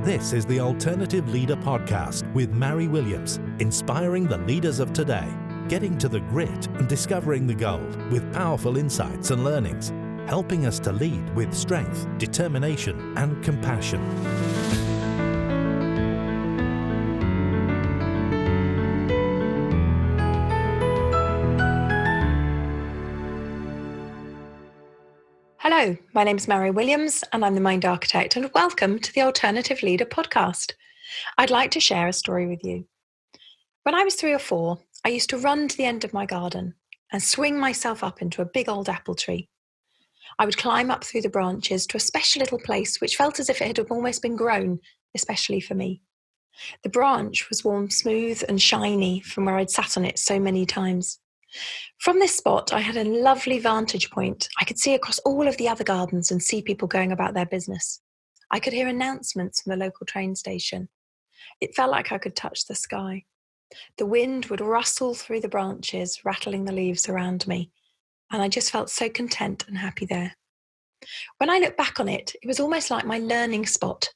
This is the Alternative Leader Podcast with Mary Williams, inspiring the leaders of today, getting to the grit and discovering the gold with powerful insights and learnings, helping us to lead with strength, determination, and compassion. Hello, my name is Mary Williams and I'm the Mind Architect, and welcome to the Alternative Leader Podcast. I'd like to share a story with you. When I was 3 or 4, I used to run to the end of my garden and swing myself up into a big old apple tree. I would climb up through the branches to a special little place which felt as if it had almost been grown, especially for me. The branch was warm, smooth and shiny from where I'd sat on it so many times. From this spot, I had a lovely vantage point. I could see across all of the other gardens and see people going about their business. I could hear announcements from the local train station. It felt like I could touch the sky. The wind would rustle through the branches, rattling the leaves around me, and I just felt so content and happy there. When I look back on it, it was almost like my learning spot.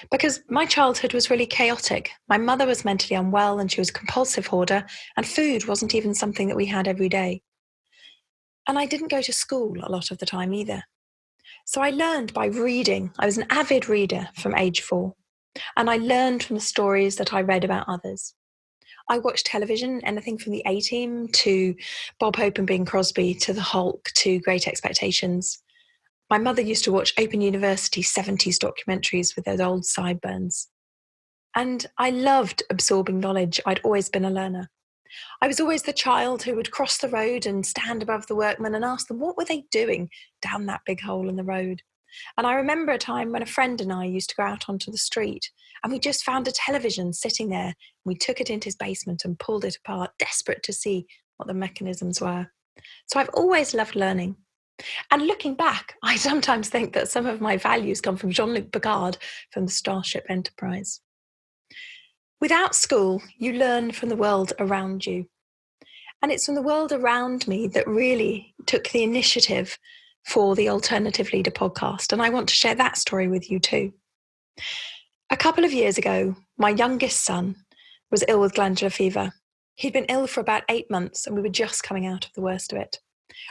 Because my childhood was really chaotic. My mother was mentally unwell and she was a compulsive hoarder, and food wasn't even something that we had every day. And I didn't go to school a lot of the time either. So I learned by reading. I was an avid reader from age 4, and I learned from the stories that I read about others. I watched television, anything from the A-Team to Bob Hope and Bing Crosby to The Hulk to Great Expectations. My mother used to watch Open University 70s documentaries with those old sideburns. And I loved absorbing knowledge. I'd always been a learner. I was always the child who would cross the road and stand above the workmen and ask them what were they doing down that big hole in the road. And I remember a time when a friend and I used to go out onto the street and we just found a television sitting there. We took it into his basement and pulled it apart, desperate to see what the mechanisms were. So I've always loved learning. And looking back, I sometimes think that some of my values come from Jean-Luc Picard from the Starship Enterprise. Without school, you learn from the world around you. And it's from the world around me that really took the initiative for the Alternative Leader podcast. And I want to share that story with you too. A couple of years ago, my youngest son was ill with glandular fever. He'd been ill for about 8 months and we were just coming out of the worst of it.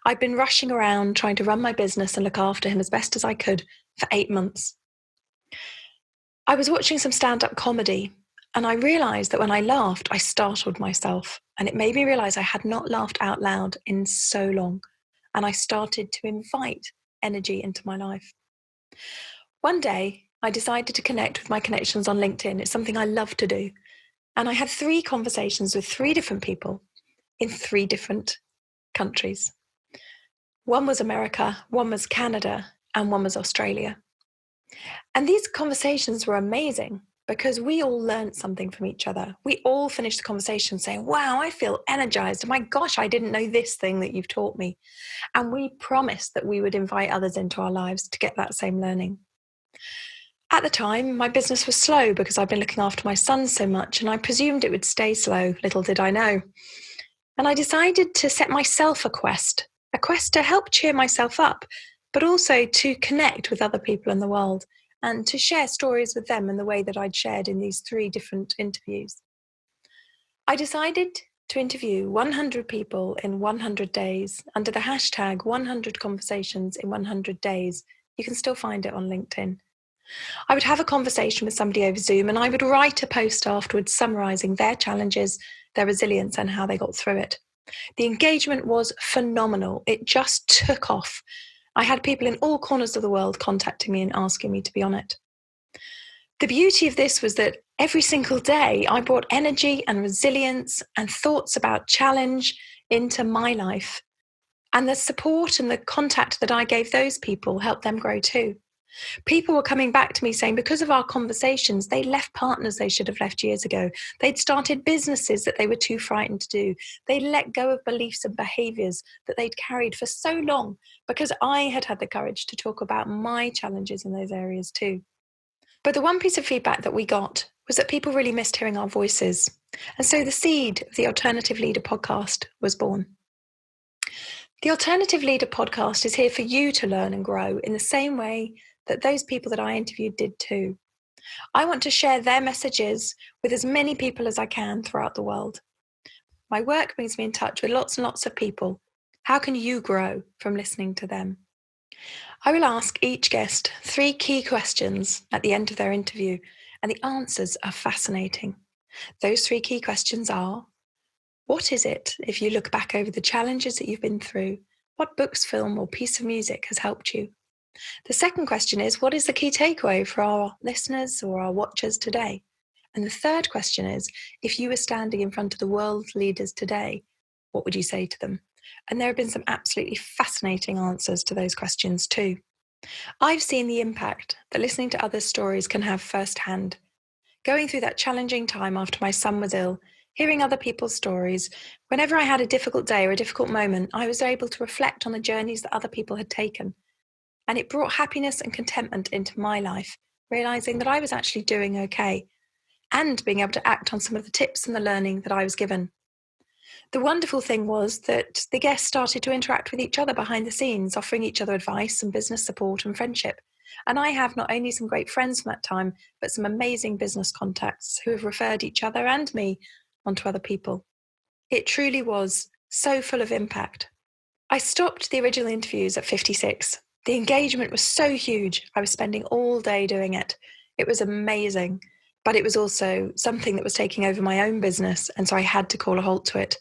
I'd been rushing around trying to run my business and look after him as best as I could for 8 months. I was watching some stand-up comedy and I realised that when I laughed, I startled myself, and it made me realise I had not laughed out loud in so long, and I started to invite energy into my life. One day, I decided to connect with my connections on LinkedIn. It's something I love to do. And I had 3 conversations with 3 different people in 3 different countries. One was America, one was Canada, and one was Australia. And these conversations were amazing because we all learned something from each other. We all finished the conversation saying, wow, I feel energized. My gosh, I didn't know this thing that you've taught me. And we promised that we would invite others into our lives to get that same learning. At the time, my business was slow because I'd been looking after my son so much, and I presumed it would stay slow. Little did I know. And I decided to set myself a quest to help cheer myself up, but also to connect with other people in the world and to share stories with them in the way that I'd shared in these 3 different interviews. I decided to interview 100 people in 100 days under the hashtag 100 conversations in 100 days. You can still find it on LinkedIn. I would have a conversation with somebody over Zoom and I would write a post afterwards summarising their challenges, their resilience and how they got through it. The engagement was phenomenal. It just took off. I had people in all corners of the world contacting me and asking me to be on it. The beauty of this was that every single day I brought energy and resilience and thoughts about challenge into my life. And the support and the contact that I gave those people helped them grow too. People were coming back to me saying because of our conversations, they left partners they should have left years ago. They'd started businesses that they were too frightened to do. They let go of beliefs and behaviours that they'd carried for so long because I had had the courage to talk about my challenges in those areas too. But the one piece of feedback that we got was that people really missed hearing our voices. And so the seed of the Alternative Leader podcast was born. The Alternative Leader podcast is here for you to learn and grow in the same way that those people that I interviewed did too. I want to share their messages with as many people as I can throughout the world. My work brings me in touch with lots and lots of people. How can you grow from listening to them? I will ask each guest 3 key questions at the end of their interview, and the answers are fascinating. Those 3 key questions are: what is it, if you look back over the challenges that you've been through, what books, film, or piece of music has helped you? The second question is, what is the key takeaway for our listeners or our watchers today? And the third question is, if you were standing in front of the world's leaders today, what would you say to them? And there have been some absolutely fascinating answers to those questions too. I've seen the impact that listening to others' stories can have firsthand. Going through that challenging time after my son was ill, hearing other people's stories, whenever I had a difficult day or a difficult moment, I was able to reflect on the journeys that other people had taken. And it brought happiness and contentment into my life, realizing that I was actually doing okay and being able to act on some of the tips and the learning that I was given. The wonderful thing was that the guests started to interact with each other behind the scenes, offering each other advice and business support and friendship. And I have not only some great friends from that time, but some amazing business contacts who have referred each other and me onto other people. It truly was so full of impact. I stopped the original interviews at 56. The engagement was so huge. I was spending all day doing it. It was amazing, but it was also something that was taking over my own business, and so I had to call a halt to it.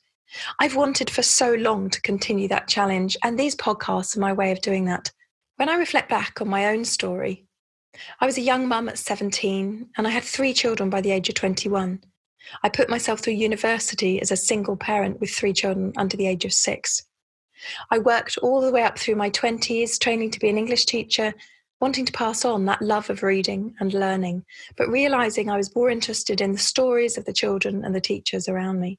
I've wanted for so long to continue that challenge, and these podcasts are my way of doing that. When I reflect back on my own story, I was a young mum at 17, and I had 3 children by the age of 21. I put myself through university as a single parent with 3 children under the age of 6. I worked all the way up through my 20s, training to be an English teacher, wanting to pass on that love of reading and learning, but realizing I was more interested in the stories of the children and the teachers around me.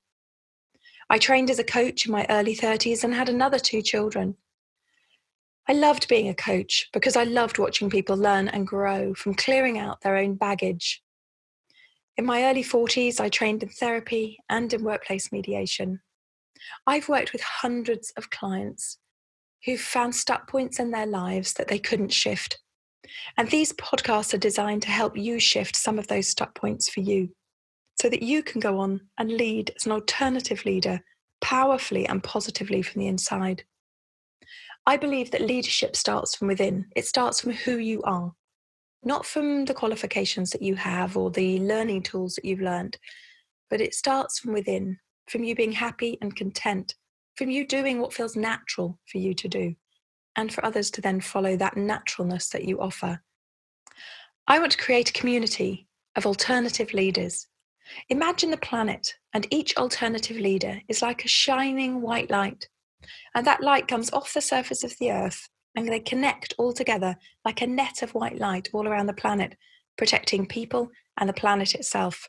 I trained as a coach in my early 30s and had another 2 children. I loved being a coach because I loved watching people learn and grow from clearing out their own baggage. In my early 40s, I trained in therapy and in workplace mediation. I've worked with hundreds of clients who've found stuck points in their lives that they couldn't shift. And these podcasts are designed to help you shift some of those stuck points for you, so that you can go on and lead as an alternative leader, powerfully and positively from the inside. I believe that leadership starts from within. It starts from who you are, not from the qualifications that you have or the learning tools that you've learned, but it starts from within, from you being happy and content, from you doing what feels natural for you to do, and for others to then follow that naturalness that you offer. I want to create a community of alternative leaders. Imagine the planet, and each alternative leader is like a shining white light, and that light comes off the surface of the earth, and they connect all together like a net of white light all around the planet, protecting people and the planet itself.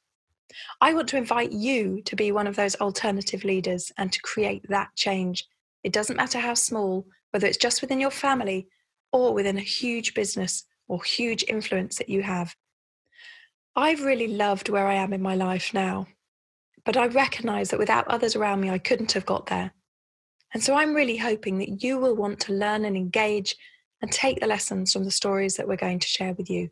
I want to invite you to be one of those alternative leaders and to create that change. It doesn't matter how small, whether it's just within your family or within a huge business or huge influence that you have. I've really loved where I am in my life now, but I recognize that without others around me, I couldn't have got there. And so I'm really hoping that you will want to learn and engage and take the lessons from the stories that we're going to share with you.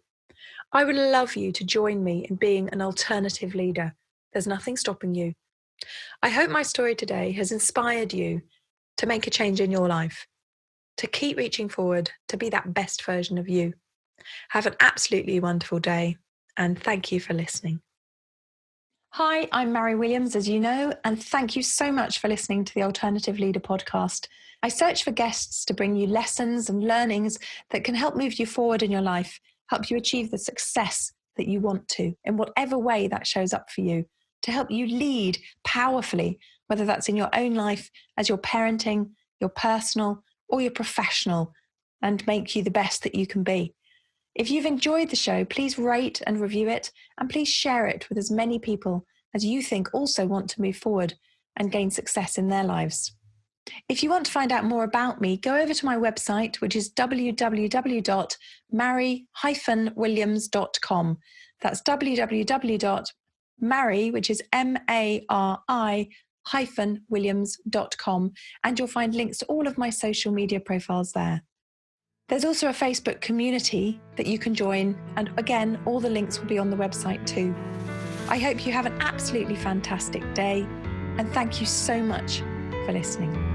I would love you to join me in being an alternative leader. There's nothing stopping you. I hope my story today has inspired you to make a change in your life, to keep reaching forward, to be that best version of you. Have an absolutely wonderful day, and thank you for listening. Hi, I'm Mary Williams, as you know, and thank you so much for listening to the Alternative Leader podcast. I search for guests to bring you lessons and learnings that can help move you forward in your life, help you achieve the success that you want to, in whatever way that shows up for you, to help you lead powerfully, whether that's in your own life, as your parenting, your personal, or your professional, and make you the best that you can be. If you've enjoyed the show, please rate and review it, and please share it with as many people as you think also want to move forward and gain success in their lives. If you want to find out more about me, go over to my website, which is www.mary-williams.com. That's www.mary, which is MARI-Williams.com, and you'll find links to all of my social media profiles there. There's also a Facebook community that you can join. And again, all the links will be on the website too. I hope you have an absolutely fantastic day. And thank you so much for listening.